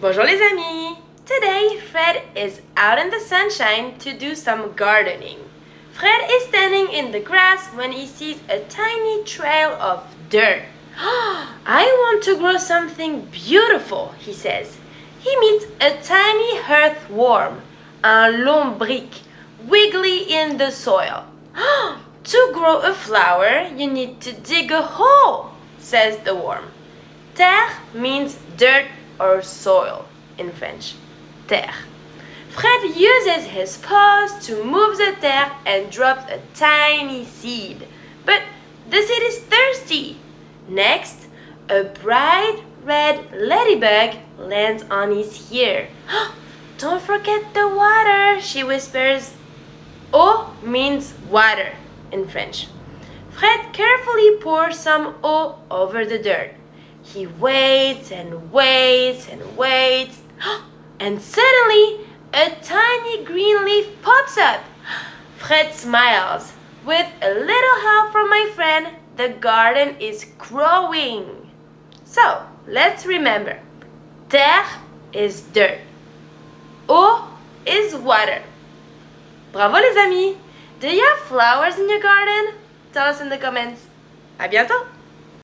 Bonjour les amis! Today, Fred is out in the sunshine to do some gardening. Fred is standing in the grass when he sees a tiny trail of dirt. I want to grow something beautiful, he says. He meets a tiny earthworm, un lombric, wiggly in the soil. To grow a flower, you need to dig a hole, says the worm. Terre means dirt or soil in French. Terre. Fred uses his paws to move the terre and drops a tiny seed. But the seed is thirsty. Next, a bright red ladybug lands on his ear. Don't forget the water, she whispers. Eau means water in French. Fred carefully pours some eau over the dirt. He waits and waits and waits, and suddenly a tiny green leaf pops up. Fred smiles. With a little help from my friend, the garden is growing. So, let's remember. Terre is dirt. Eau is water. Bravo les amis! Do you have flowers in your garden? Tell us in the comments. À bientôt!